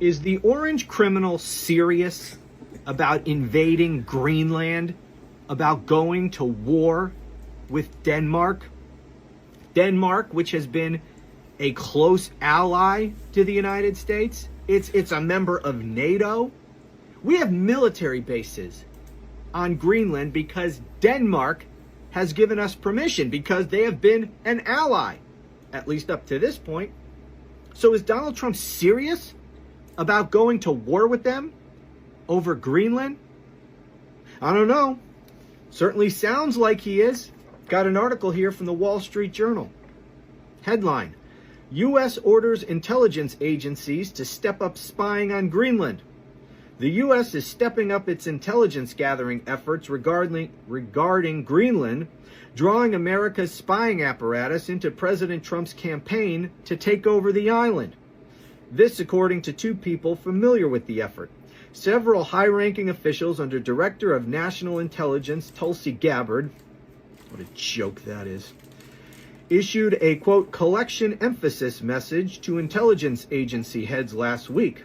Is the orange criminal serious about invading Greenland, about going to war with Denmark? Denmark, which has been a close ally to the United States. It's a member of NATO. We have military bases on Greenland because Denmark has given us permission, because they have been an ally, at least up to this point. So is Donald Trump serious about going to war with them over Greenland? I don't know. Certainly sounds like he is. Got an article here from the Wall Street Journal. Headline: U.S. orders intelligence agencies to step up spying on Greenland. The U.S. is stepping up its intelligence gathering efforts regarding Greenland, drawing America's spying apparatus into President Trump's campaign to take over the island. This, according to two people familiar with the effort. Several high-ranking officials under Director of National Intelligence Tulsi Gabbard, what a joke that is, issued a, quote, collection emphasis message to intelligence agency heads last week.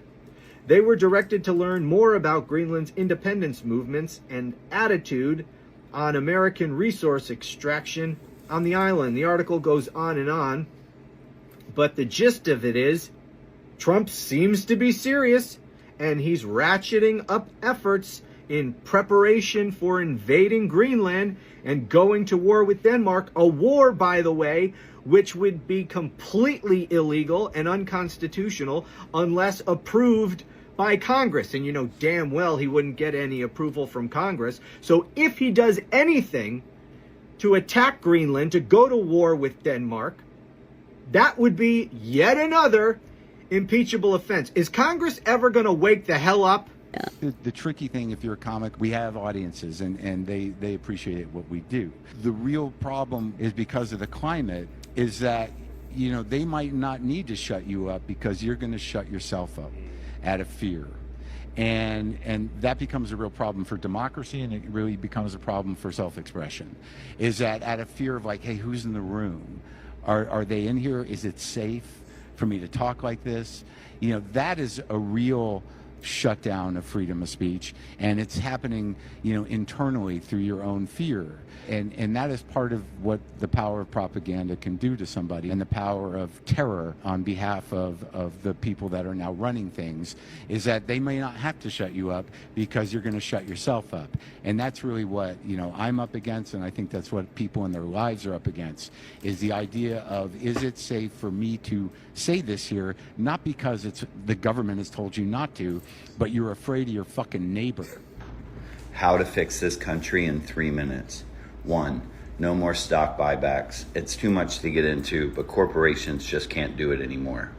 They were directed to learn more about Greenland's independence movements and attitude on American resource extraction on the island. The article goes on, but the gist of it is Trump seems to be serious, and he's ratcheting up efforts in preparation for invading Greenland and going to war with Denmark. A war, by the way, which would be completely illegal and unconstitutional unless approved by Congress. And you know damn well he wouldn't get any approval from Congress. So if he does anything to attack Greenland, to go to war with Denmark, that would be yet another impeachable offense. Is Congress ever going to wake the hell up? The tricky thing, if you're a comic, we have audiences and they appreciate what we do. The real problem is, because of the climate, is that, you know, they might not need to shut you up because you're going to shut yourself up out of fear. And that becomes a real problem for democracy, and it really becomes a problem for self-expression. Is that out of fear of, like, hey, who's in the room? Are they in here? Is it safe for me to talk like this? You know, that is a real shutdown of freedom of speech, and it's happening, you know, internally through your own fear. And that is part of what the power of propaganda can do to somebody, and the power of terror on behalf of the people that are now running things, is that they may not have to shut you up because you're going to shut yourself up. And that's really what, you know, I'm up against, and I think that's what people in their lives are up against, is the idea of, is it safe for me to say this here, not because it's the government has told you not to, but you're afraid of your fucking neighbor. How to fix this country in 3 minutes. 1, no more stock buybacks. It's too much to get into, but corporations just can't do it anymore.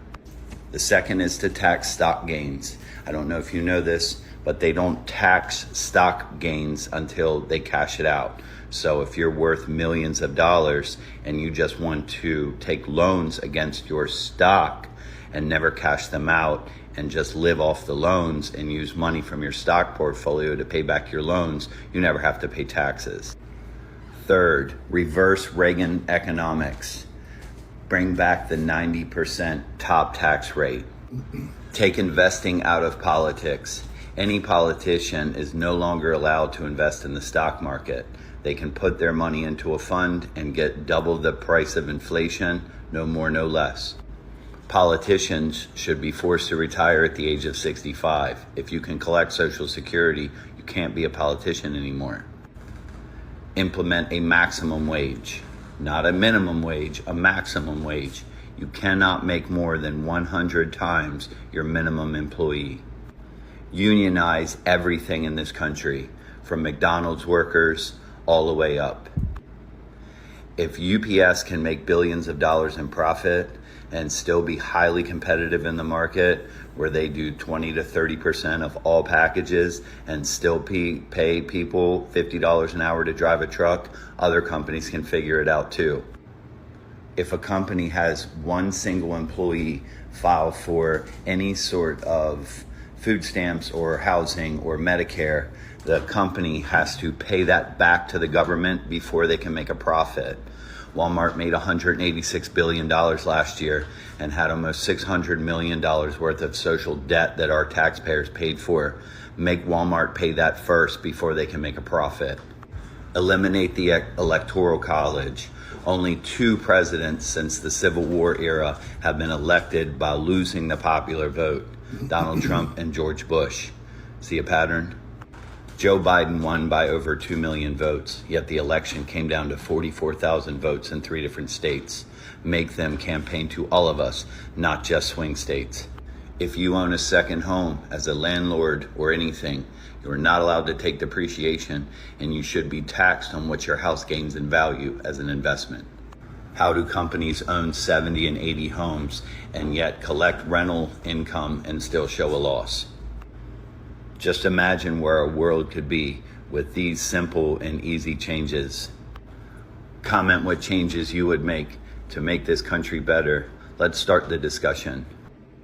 The second is to tax stock gains. I don't know if you know this, but they don't tax stock gains until they cash it out. So if you're worth millions of dollars and you just want to take loans against your stock and never cash them out and just live off the loans and use money from your stock portfolio to pay back your loans, you never have to pay taxes. Third, reverse Reagan economics. Bring back the 90% top tax rate. Take investing out of politics. Any politician is no longer allowed to invest in the stock market. They can put their money into a fund and get double the price of inflation, no more, no less. Politicians should be forced to retire at the age of 65. If you can collect Social Security, you can't be a politician anymore. Implement a maximum wage, not a minimum wage, a maximum wage. You cannot make more than 100 times your minimum employee. Unionize everything in this country, from McDonald's workers all the way up. If UPS can make billions of dollars in profit and still be highly competitive in the market, where they do 20 to 30% of all packages and still pay people $50 an hour to drive a truck, other companies can figure it out too. If a company has one single employee file for any sort of food stamps or housing or Medicare, the company has to pay that back to the government before they can make a profit. Walmart made $186 billion last year and had almost $600 million worth of social debt that our taxpayers paid for. Make Walmart pay that first before they can make a profit. Eliminate the Electoral College. Only 2 presidents since the Civil War era have been elected by losing the popular vote: Donald Trump and George Bush. See a pattern? Joe Biden won by over 2 million votes, yet the election came down to 44,000 votes in 3 different states. Make them campaign to all of us, not just swing states. If you own a second home as a landlord or anything, you are not allowed to take depreciation, and you should be taxed on what your house gains in value as an investment. How do companies own 70 and 80 homes and yet collect rental income and still show a loss? Just imagine where our world could be with these simple and easy changes. Comment what changes you would make to make this country better. Let's start the discussion.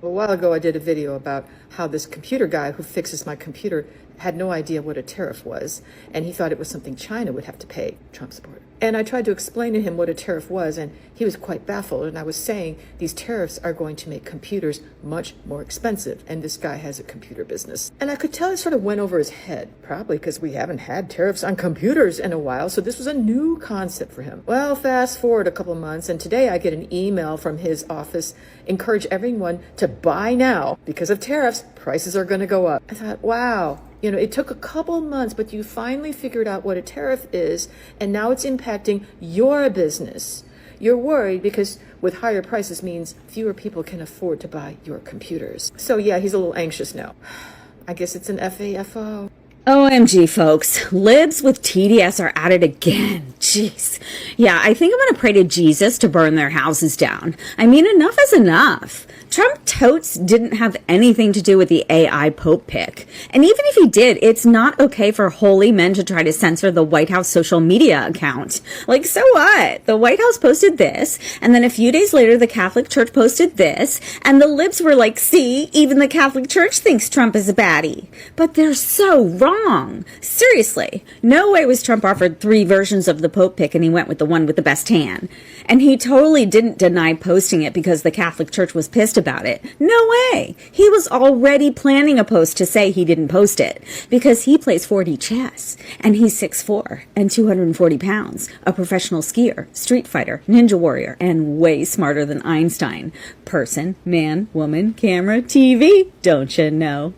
A while ago, I did a video about how this computer guy who fixes my computer had no idea what a tariff was, and he thought it was something China would have to pay Trump support. And I tried to explain to him what a tariff was, and he was quite baffled. And I was saying these tariffs are going to make computers much more expensive, and this guy has a computer business. And I could tell it sort of went over his head, probably because we haven't had tariffs on computers in a while, so this was a new concept for him. Well, fast forward a couple of months, and today I get an email from his office, encourage everyone to buy now. Because of tariffs, prices are going to go up. I thought, wow. You know, it took a couple months, but you finally figured out what a tariff is, and now it's impacting your business. You're worried because with higher prices means fewer people can afford to buy your computers. So yeah, he's a little anxious now. I guess it's an FAFO. OMG, folks. Libs with TDS are at it again. Jeez. Yeah, I think I'm going to pray to Jesus to burn their houses down. I mean, enough is enough. Trump totes didn't have anything to do with the AI Pope pick. And even if he did, it's not okay for holy men to try to censor the White House social media account. Like, so what? The White House posted this, and then a few days later, the Catholic Church posted this, and the libs were like, see, even the Catholic Church thinks Trump is a baddie. But they're so wrong. Seriously. No way was Trump offered 3 versions of the Pope pick and he went with the one with the best tan. And he totally didn't deny posting it because the Catholic Church was pissed about it. No way. He was already planning a post to say he didn't post it because he plays 4D chess and he's 6'4" and 240 pounds, a professional skier, street fighter, ninja warrior, and way smarter than Einstein. Person, man, woman, camera, TV, don't you know?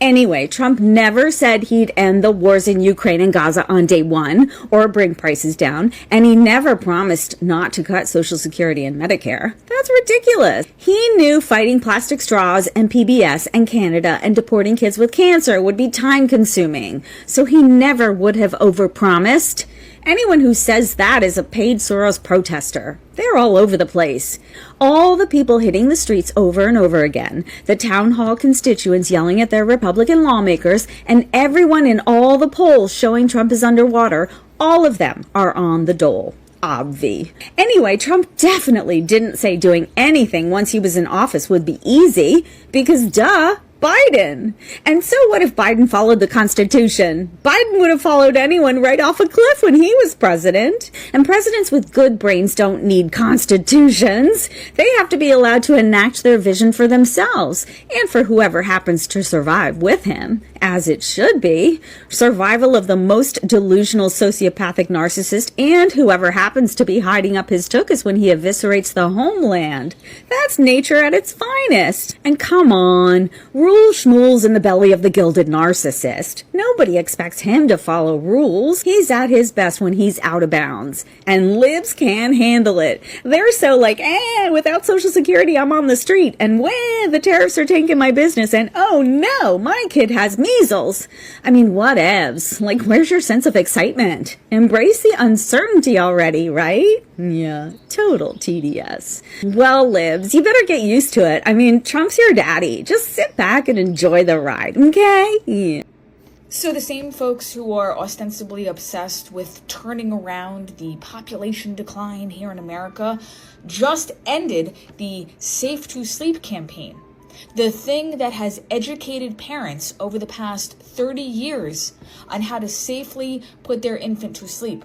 Anyway, Trump never said he'd end the wars in Ukraine and Gaza on day 1 or bring prices down, and he never promised not to cut Social Security and Medicare. That's ridiculous. He knew fighting plastic straws and PBS and Canada and deporting kids with cancer would be time-consuming, so he never would have overpromised. Anyone who says that is a paid Soros protester. They're all over the place. All the people hitting the streets over and over again, the town hall constituents yelling at their Republican lawmakers, and everyone in all the polls showing Trump is underwater, all of them are on the dole. Obvi. Anyway, Trump definitely didn't say doing anything once he was in office would be easy, because duh, Biden. And so what if Biden followed the Constitution? Biden would have followed anyone right off a cliff when he was president. And presidents with good brains don't need constitutions. They have to be allowed to enact their vision for themselves and for whoever happens to survive with him, as it should be. Survival of the most delusional sociopathic narcissist and whoever happens to be hiding up his tuchus when he eviscerates the homeland. That's nature at its finest. And come on, rule schmools in the belly of the gilded narcissist. Nobody expects him to follow rules. He's at his best when he's out of bounds. And libs can't handle it. They're so like, without Social Security, I'm on the street. And the tariffs are taking my business. And oh no, my kid has measles. I mean, whatevs. Like, where's your sense of excitement? Embrace the uncertainty already, right? Yeah, total TDS. Well, libs, you better get used to it. I mean, Trump's your daddy. Just sit back and enjoy the ride, okay? Yeah. So the same folks who are ostensibly obsessed with turning around the population decline here in America just ended the Safe to Sleep campaign. The thing that has educated parents over the past 30 years on how to safely put their infant to sleep.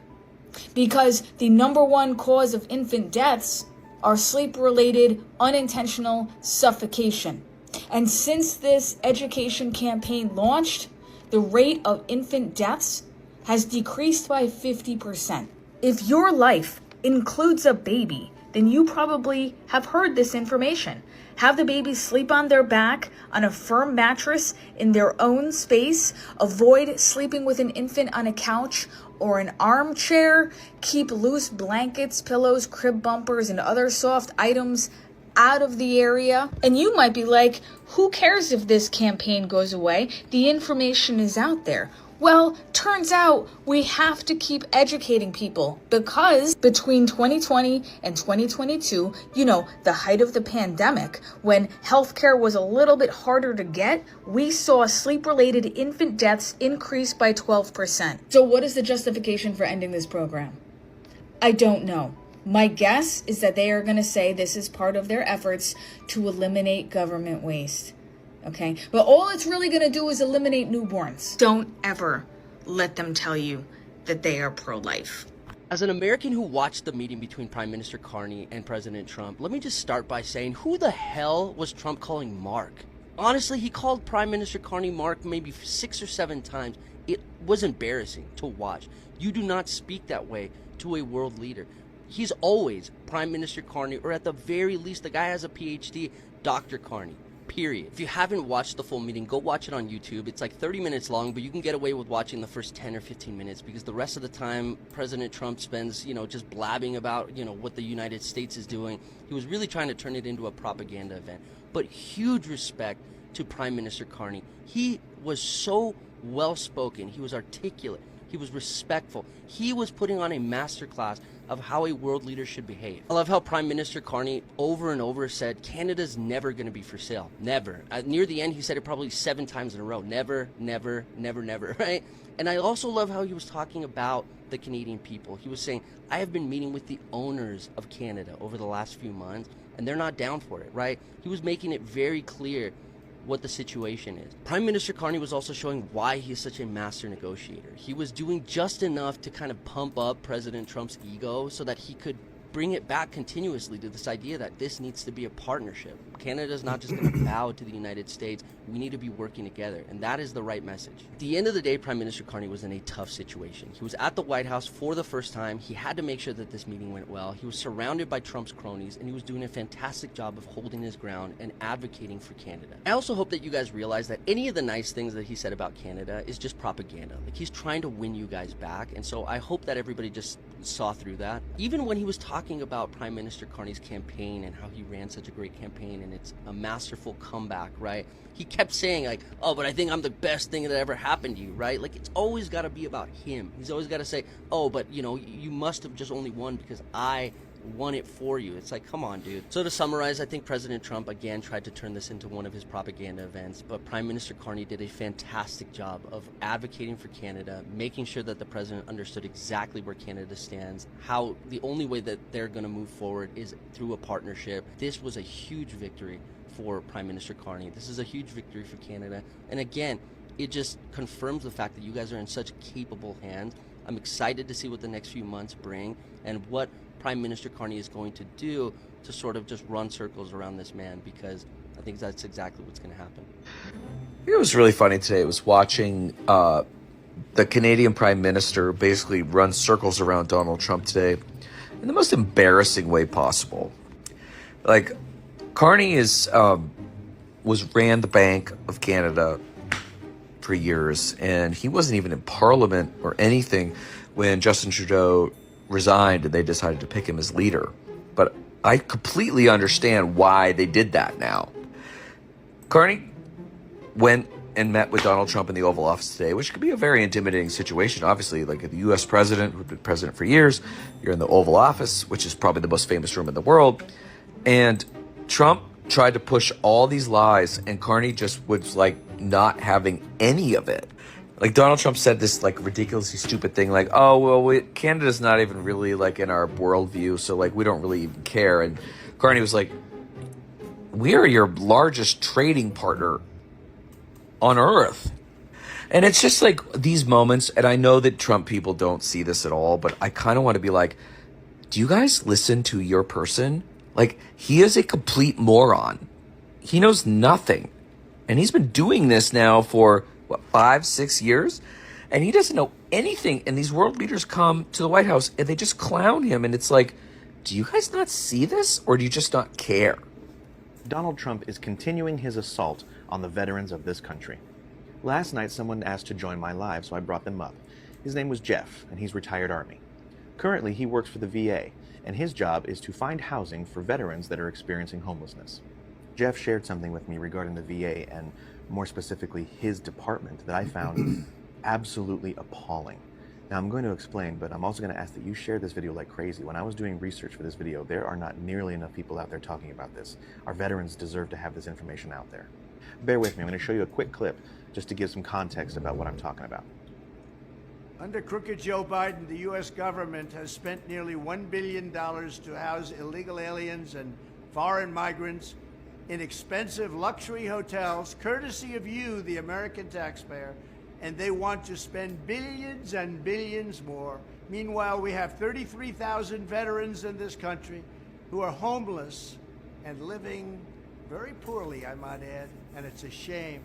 because the number one cause of infant deaths are sleep-related unintentional suffocation. And since this education campaign launched, the rate of infant deaths has decreased by 50%. If your life includes a baby, then you probably have heard this information. Have the baby sleep on their back on a firm mattress in their own space. Avoid sleeping with an infant on a couch or an armchair. Keep loose blankets, pillows, crib bumpers, and other soft items out of the area. And you might be like, who cares if this campaign goes away? The information is out there. Well, turns out we have to keep educating people, because between 2020 and 2022, the height of the pandemic, when healthcare was a little bit harder to get, we saw sleep-related infant deaths increase by 12%. So what is the justification for ending this program? I don't know. My guess is that they are going to say this is part of their efforts to eliminate government waste. Okay, but all it's really going to do is eliminate newborns. Don't ever let them tell you that they are pro-life. As an American who watched the meeting between Prime Minister Carney and President Trump, let me just start by saying, who the hell was Trump calling Mark? Honestly, he called Prime Minister Carney Mark maybe 6 or 7 times. It was embarrassing to watch. You do not speak that way to a world leader. He's always Prime Minister Carney, or at the very least, the guy has a PhD, Dr. Carney. Period. If you haven't watched the full meeting, go watch it on YouTube. It's like 30 minutes long, but you can get away with watching the first 10 or 15 minutes, because the rest of the time President Trump spends, just blabbing about, what the United States is doing. He was really trying to turn it into a propaganda event. But huge respect to Prime Minister Carney. He was so well-spoken. He was articulate. He was respectful. He was putting on a masterclass of how a world leader should behave. I love how Prime Minister Carney over and over said Canada's never going to be for sale. Never. Near the end, he said it probably 7 times in a row. Never, never, never, never, right? And I also love how he was talking about the Canadian people. He was saying, I have been meeting with the owners of Canada over the last few months, and they're not down for it, right? He was making it very clear what the situation is. Prime Minister Carney was also showing why he is such a master negotiator. He was doing just enough to kind of pump up President Trump's ego so that he could bring it back continuously to this idea that this needs to be a partnership. Canada is not just going to bow to the United States. We need to be working together, and that is the right message. At the end of the day, Prime Minister Carney was in a tough situation. He was at the White House for the first time. He had to make sure that this meeting went well. He was surrounded by Trump's cronies, and he was doing a fantastic job of holding his ground and advocating for Canada. I also hope that you guys realize that any of the nice things that he said about Canada is just propaganda. Like, he's trying to win you guys back, and so I hope that everybody just saw through that. Even when he was talking about Prime Minister Carney's campaign and how he ran such a great campaign and it's a masterful comeback, right? He kept saying like, oh, but I think I'm the best thing that ever happened to you, right? Like, it's always got to be about him. He's always got to say, oh, but you must have just only won because I won it for you. It's like, come on, dude. So to summarize, I think President Trump again tried to turn this into one of his propaganda events, but Prime Minister Carney did a fantastic job of advocating for Canada, making sure that the president understood exactly where Canada stands, how the only way that they're going to move forward is through a partnership. This was a huge victory for Prime Minister Carney. This is a huge victory for Canada. And again, it just confirms the fact that you guys are in such capable hands. I'm excited to see what the next few months bring and what Prime Minister Carney is going to do to sort of just run circles around this man, because I think that's exactly what's going to happen. It was really funny today. I was watching the Canadian Prime Minister basically run circles around Donald Trump today in the most embarrassing way possible. Like, Carney ran the Bank of Canada for years, and he wasn't even in Parliament or anything when Justin Trudeau resigned and they decided to pick him as leader. But I completely understand why they did that now. Carney went and met with Donald Trump in the Oval Office today, which could be a very intimidating situation. Obviously, like the U.S. president, who'd been president for years, you're in the Oval Office, which is probably the most famous room in the world. And Trump tried to push all these lies, and Carney just was like not having any of it. Like, Donald Trump said this like ridiculously stupid thing, like, oh, well, Canada's not even really like in our worldview, so like we don't really even care. And Carney was like, we are your largest trading partner on earth. And it's just like these moments, and I know that Trump people don't see this at all, but I kind of want to be like, do you guys listen to your person? Like, he is a complete moron. He knows nothing. And he's been doing this now for, what, 5-6 years? And he doesn't know anything. And these world leaders come to the White House and they just clown him. And it's like, do you guys not see this? Or do you just not care? Donald Trump is continuing his assault on the veterans of this country. Last night, someone asked to join my live, so I brought them up. His name was Jeff, and he's retired Army. Currently, he works for the VA, and his job is to find housing for veterans that are experiencing homelessness. Jeff shared something with me regarding the VA, and more specifically, his department, that I found absolutely appalling. Now, I'm going to explain, but I'm also going to ask that you share this video like crazy. When I was doing research for this video, there are not nearly enough people out there talking about this. Our veterans deserve to have this information out there. Bear with me, I'm going to show you a quick clip just to give some context about what I'm talking about. Under crooked Joe Biden, the U.S. government has spent nearly $1 billion to house illegal aliens and foreign migrants in expensive luxury hotels, courtesy of you, the American taxpayer, and they want to spend billions and billions more. Meanwhile, we have 33,000 veterans in this country who are homeless and living very poorly, I might add, and it's a shame.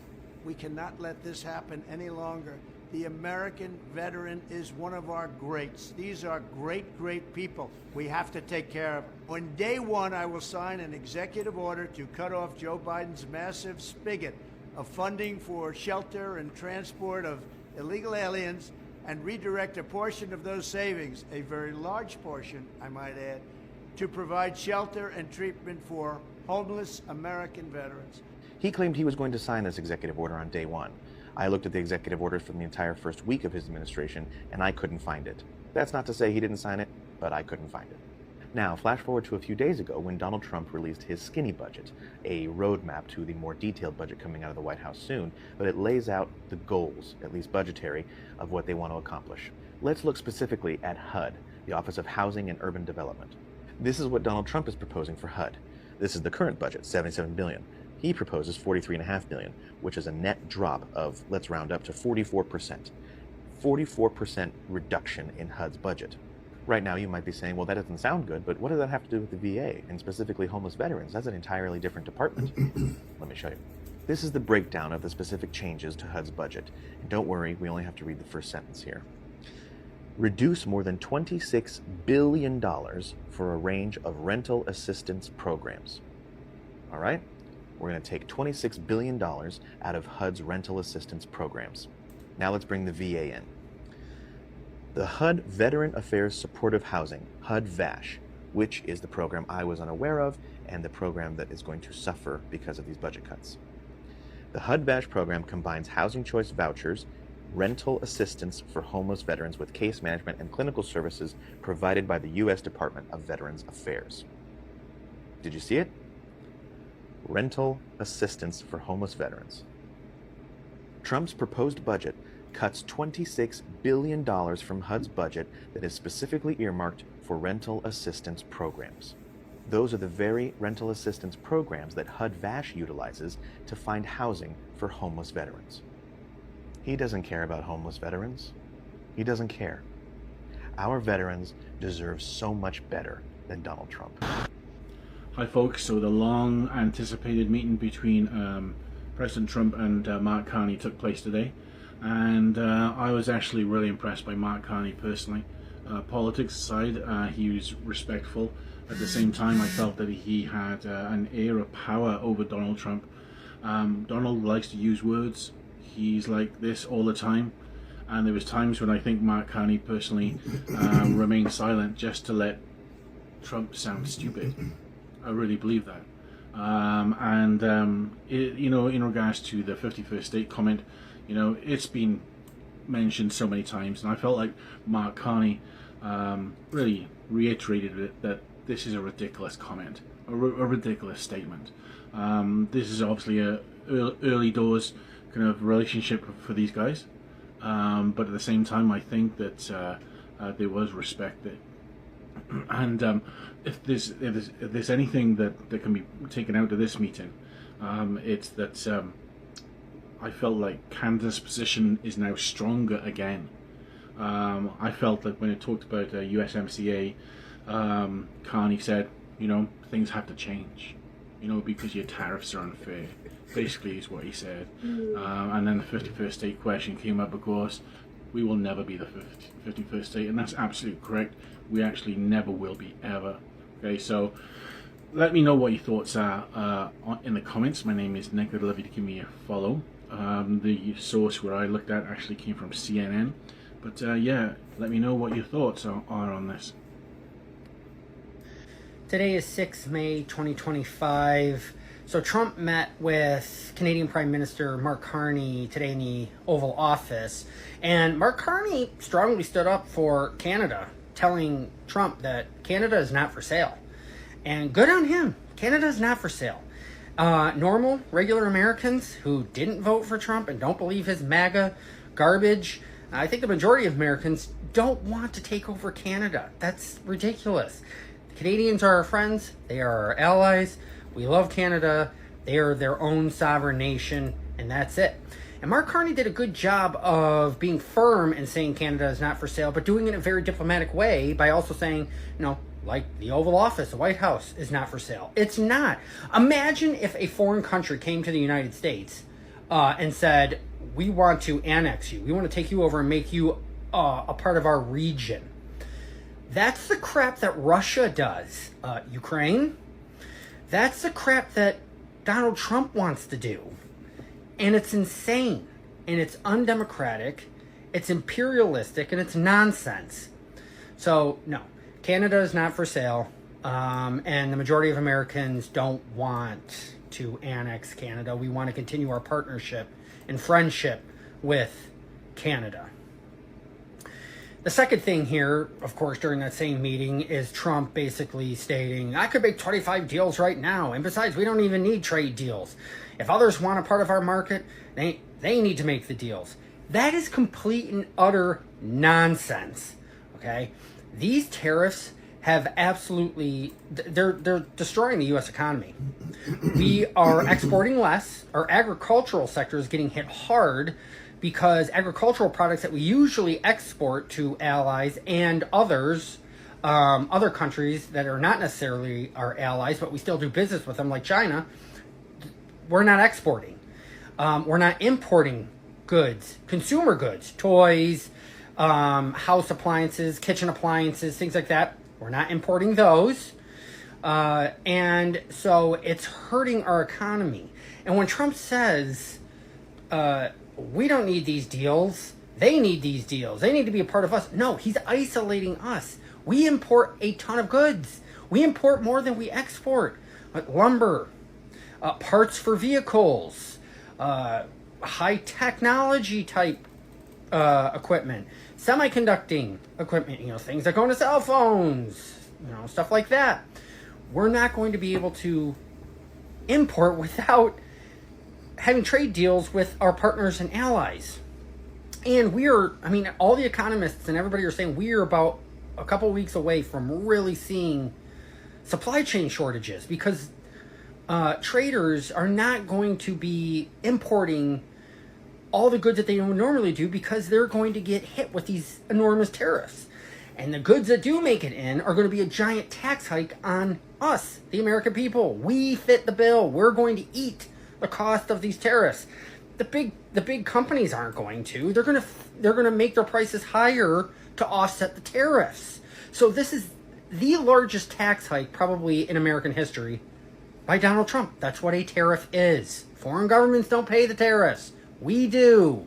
We cannot let this happen any longer. The American veteran is one of our greats. These are great, great people. We have to take care of them. On day one, I will sign an executive order to cut off Joe Biden's massive spigot of funding for shelter and transport of illegal aliens and redirect a portion of those savings, a very large portion, I might add, to provide shelter and treatment for homeless American veterans. He claimed he was going to sign this executive order on day one. I looked at the executive orders from the entire first week of his administration, and I couldn't find it. That's not to say he didn't sign it, but I couldn't find it. Now, flash forward to a few days ago when Donald Trump released his skinny budget, a roadmap to the more detailed budget coming out of the White House soon, but it lays out the goals, at least budgetary, of what they want to accomplish. Let's look specifically at HUD, the Office of Housing and Urban Development. This is what Donald Trump is proposing for HUD. This is the current budget, $77 billion. He proposes $43.5 billion, which is a net drop of, let's round up to 44%. 44% reduction in HUD's budget. Right now, you might be saying, well, that doesn't sound good, but what does that have to do with the VA, and specifically homeless veterans? That's an entirely different department. Let me show you. This is the breakdown of the specific changes to HUD's budget. And don't worry, we only have to read the first sentence here. Reduce more than $26 billion for a range of rental assistance programs. All right? We're going to take $26 billion out of HUD's rental assistance programs. Now let's bring the VA in. The HUD Veteran Affairs Supportive Housing, HUD VASH, which is the program I was unaware of and the program that is going to suffer because of these budget cuts. The HUD VASH program combines housing choice vouchers, rental assistance for homeless veterans with case management and clinical services provided by the U.S. Department of Veterans Affairs. Did you see it? Rental assistance for homeless veterans. Trump's proposed budget cuts $26 billion from HUD's budget that is specifically earmarked for rental assistance programs. Those are the very rental assistance programs that HUD VASH utilizes to find housing for homeless veterans. He doesn't care about homeless veterans. He doesn't care. Our veterans deserve so much better than Donald Trump. Hi folks, so the long anticipated meeting between President Trump and Mark Carney took place today, and I was actually really impressed by Mark Carney personally. Politics aside, he was respectful. At the same time, I felt that he had an air of power over Donald Trump. Donald likes to use words. He's like this all the time, and there was times when I think Mark Carney personally remained silent just to let Trump sound stupid. I really believe that. You know, in regards to the 51st state comment, you know, it's been mentioned so many times, and I felt like Mark Carney really reiterated it, that this is a ridiculous comment, a ridiculous statement. This is obviously a early doors kind of relationship for these guys, but at the same time, I think that there was respect there. And if there's anything that can be taken out of this meeting, it's that I felt like Canada's position is now stronger again. I felt like when it talked about USMCA, Carney said, things have to change, because your tariffs are unfair. Basically, is what he said. And then the 51st state question came up, of course. We will never be the 51st state, and that's absolutely correct. We actually never will be, ever. Okay, so let me know what your thoughts are in the comments. My name is Nick. I'd love you to give me a follow. The source where I looked at actually came from CNN. But yeah, let me know what your thoughts are on this. Today is 6 May 2025. So Trump met with Canadian Prime Minister Mark Carney today in the Oval Office. And Mark Carney strongly stood up for Canada, telling Trump that Canada is not for sale. And good on him. Canada is not for sale. Normal, regular Americans who didn't vote for Trump and don't believe his MAGA garbage, I think the majority of Americans don't want to take over Canada. That's ridiculous. The Canadians are our friends. They are our allies. We love Canada. They are their own sovereign nation, and that's it. And Mark Carney did a good job of being firm and saying Canada is not for sale, but doing it in a very diplomatic way by also saying, like the Oval Office, the White House is not for sale. It's not. Imagine if a foreign country came to the United States and said, we want to annex you. We want to take you over and make you a part of our region. That's the crap that Russia does. Ukraine, that's the crap that Donald Trump wants to do. And it's insane. And it's undemocratic. It's imperialistic. And it's nonsense. So, no. Canada is not for sale. And the majority of Americans don't want to annex Canada. We want to continue our partnership and friendship with Canada. The second thing here, of course, during that same meeting is Trump basically stating, I could make 25 deals right now. And besides, we don't even need trade deals. If others want a part of our market, they need to make the deals. That is complete and utter nonsense. Okay? These tariffs have absolutely, they're destroying the U.S. economy. We are exporting less. Our agricultural sector is getting hit hard because agricultural products that we usually export to allies and others, other countries that are not necessarily our allies, but we still do business with them, like China, we're not exporting. We're not importing goods, consumer goods, toys, house appliances, kitchen appliances, things like that. We're not importing those. And so it's hurting our economy. And when Trump says, we don't need these deals, they need these deals, they need to be a part of us. No, he's isolating us. We import a ton of goods. We import more than we export. Like lumber, parts for vehicles, high technology type equipment, semiconducting equipment, things that go into cell phones, stuff like that. We're not going to be able to import without having trade deals with our partners and allies. And all the economists and everybody are saying we're about a couple weeks away from really seeing supply chain shortages because traders are not going to be importing all the goods that they normally do because they're going to get hit with these enormous tariffs. And the goods that do make it in are going to be a giant tax hike on us, the American people. We fit the bill. We're going to eat the cost of these tariffs. The big companies aren't going to. They're going to make their prices higher to offset the tariffs. So this is the largest tax hike probably in American history by Donald Trump. That's what a tariff is. Foreign governments don't pay the tariffs. We do.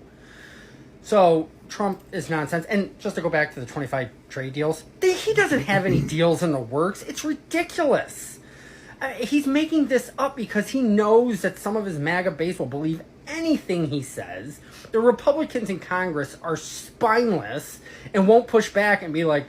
So Trump is nonsense. And just to go back to the 25 trade deals, he doesn't have any deals in the works. It's ridiculous. He's making this up because he knows that some of his MAGA base will believe anything he says. The Republicans in Congress are spineless and won't push back and be like,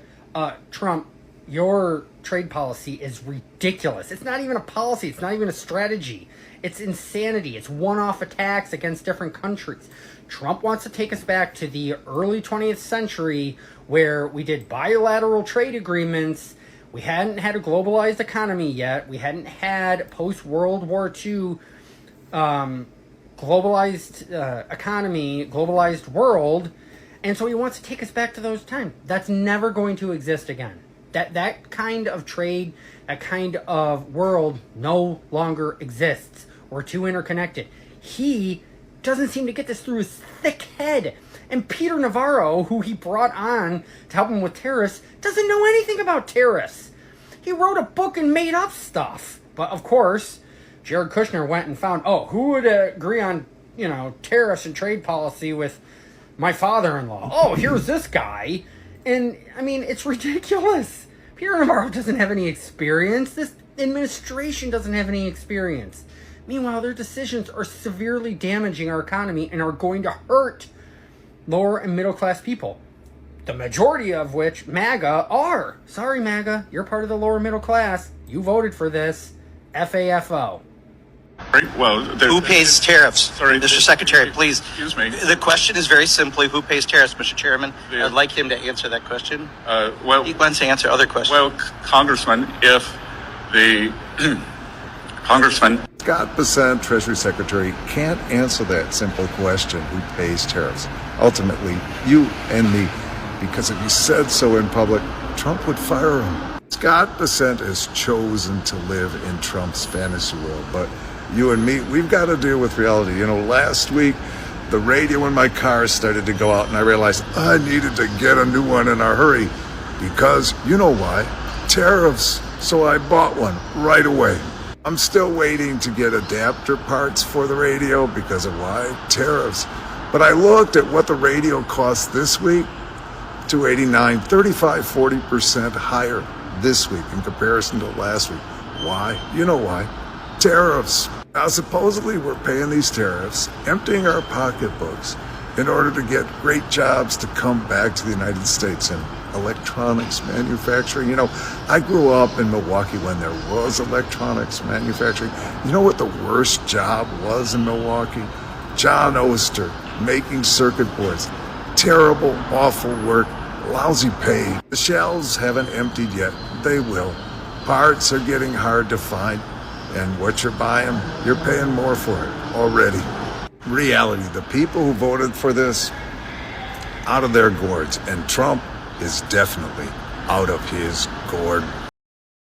Trump, your trade policy is ridiculous. It's not even a policy. It's not even a strategy. It's insanity. It's one-off attacks against different countries. Trump wants to take us back to the early 20th century where we did bilateral trade agreements. We hadn't had a globalized economy yet. We hadn't had post-World War II globalized economy, globalized world, and so he wants to take us back to those times. That's never going to exist again. That kind of trade, that kind of world no longer exists. We're too interconnected. He doesn't seem to get this through his thick head. And Peter Navarro, who he brought on to help him with tariffs, doesn't know anything about tariffs. He wrote a book and made up stuff. But of course, Jared Kushner went and found, who would agree on, tariffs and trade policy with my father-in-law? Oh, here's this guy. And, I mean, it's ridiculous. Peter Navarro doesn't have any experience. This administration doesn't have any experience. Meanwhile, their decisions are severely damaging our economy and are going to hurt lower and middle class people. The majority of which MAGA are. Sorry, MAGA, you're part of the lower middle class. You voted for this. FAFO. Well, who pays tariffs? Sorry, Mr. Secretary, please. Excuse me. The question is very simply, who pays tariffs, Mr. Chairman? I'd like him to answer that question. He wants to answer other questions. Well, Congressman, if the Congressman Scott Bessent, Treasury Secretary, can't answer that simple question, who pays tariffs. Ultimately, you and me, because if he said so in public, Trump would fire him. Scott Bessent has chosen to live in Trump's fantasy world, but you and me, we've got to deal with reality. Last week, the radio in my car started to go out, and I realized I needed to get a new one in a hurry because, you know why? Tariffs. So I bought one right away. I'm still waiting to get adapter parts for the radio because of why? Tariffs. But I looked at what the radio cost this week, $289, 35-40% higher this week in comparison to last week. Why? You know why? Tariffs. Now, supposedly we're paying these tariffs, emptying our pocketbooks in order to get great jobs to come back to the United States in electronics manufacturing. I grew up in Milwaukee when there was electronics manufacturing. You know what the worst job was in Milwaukee? John Oster, making circuit boards. Terrible, awful work, lousy pay. The shelves haven't emptied yet. They will. Parts are getting hard to find. And what you're buying, you're paying more for it already. Reality, the people who voted for this, out of their gourds. And Trump is definitely out of his gourd.